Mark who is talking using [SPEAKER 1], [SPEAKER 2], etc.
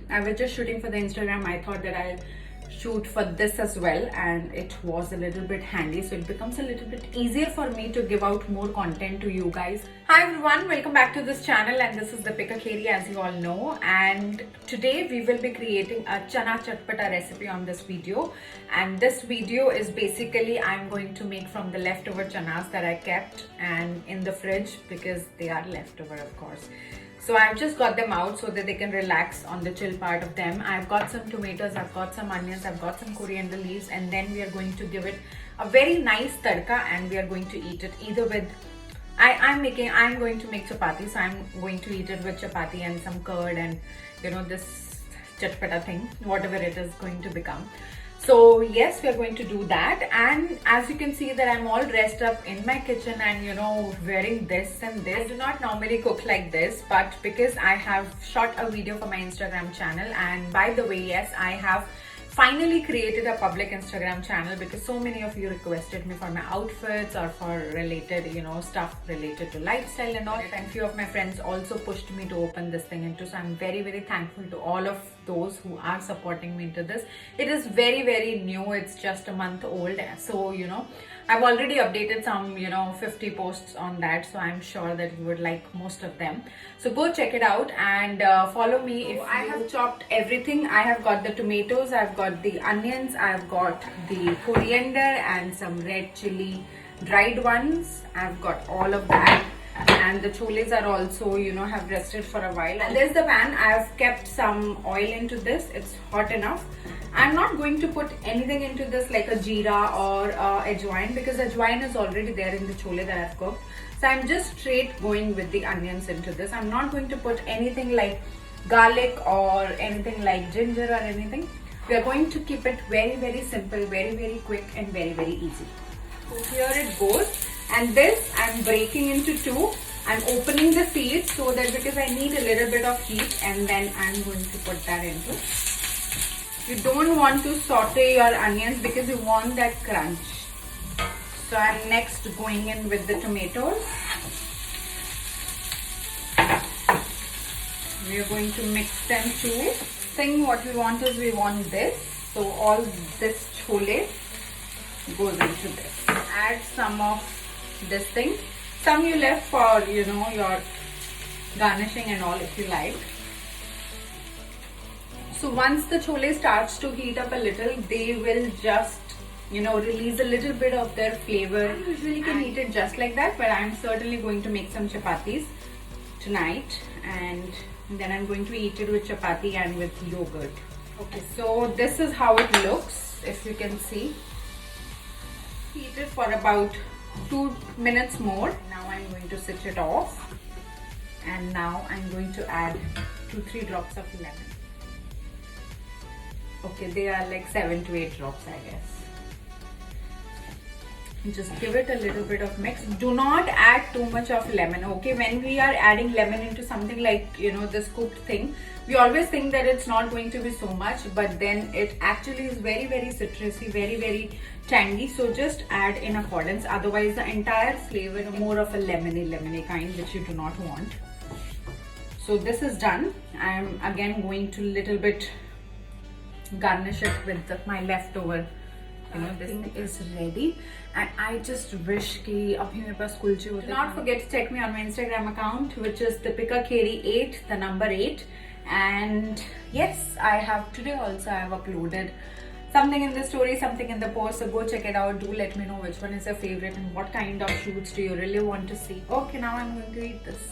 [SPEAKER 1] I was just shooting for the Instagram. I thought that I'll shoot for this as well, and it was a little bit handy, so it becomes a little bit easier for me to give out more content to you guys. Hi everyone, welcome back to this channel, and this is Deepika Kheri, as you all know. And today we will be creating a chana chatpata recipe on this video. And this video is basically I'm going to make from the leftover chanas that I kept and in the fridge, because they are leftover, of course. So I've just got them out so that they can relax on the chill part of them. I've got some tomatoes, I've got some onions, I've got some coriander leaves, and then we are going to give it a very nice tadka, and we are going to eat it either with I'm going to make chapati, so I'm going to eat it with chapati and some curd and this chatpata thing, whatever it is going to become. So yes, we are going to do that. And as you can see that I'm all dressed up in my kitchen and wearing this and this. I do not normally cook like this, but because I have shot a video for my Instagram channel, and by the way, yes, I have finally created a public Instagram channel because so many of you requested me for my outfits or for related stuff related to lifestyle and all, and few of my friends also pushed me to open this thing into, so I'm very, very thankful to all of those who are supporting me into this. It is very, very new. It's just a month old, so I've already updated some 50 posts on that, so I'm sure that you would like most of them. So go check it out and follow me. If I have chopped everything, I have got the tomatoes, I've got the onions, I've got the coriander and some red chili dried ones. I've got all of that, and the choles are also have rested for a while. And there's the pan. I have kept some oil into this. It's hot enough. I'm not going to put anything into this like a jeera or ajwain, because ajwain is already there in the chole that I've cooked. So I'm just straight going with the onions into this. I'm not going to put anything like garlic or anything like ginger or anything. We are going to keep it very, very simple, very, very quick and very, very easy. So here it goes. And this I'm breaking into two. I'm opening the seeds so that, because I need a little bit of heat, and then I'm going to put that into. You don't want to saute your onions because you want that crunch. So I'm next going in with the tomatoes. We are going to mix them too. Thing what we want is we want this. So all this chole goes into this. Add some of this thing. Some you left for your garnishing and all if you like. So once the chole starts to heat up a little, they will just release a little bit of their flavor. I usually can eat it just like that, but I'm certainly going to make some chapatis tonight, and then I'm going to eat it with chapati and with yogurt. Okay, so this is how it looks, if you can see. Heat it for about 2 minutes more. Now I'm going to switch it off, and now I'm going to add 2-3 drops of lemon. Okay, they are like 7 to 8 drops, I guess. Just give it a little bit of mix. Do not add too much of lemon, okay? When we are adding lemon into something like this cooked thing, we always think that it's not going to be so much, but then it actually is very, very citrusy, very, very tangy. So just add in accordance, otherwise the entire flavor is more of a lemony kind, which you do not want. So this is done. I'm again going to little bit garnish it with my leftover. This thing is ready, and I just wish कि अभी मेरे पास कुलचे होते. Do not forget to check me on my Instagram account, which is Deepika Kheri 8, the number 8. And yes, I have today also I have uploaded something in the story, something in the post, so go check it out. Do let me know which one is your favorite and what kind of shoots do you really want to see. Okay, now I'm going to eat this.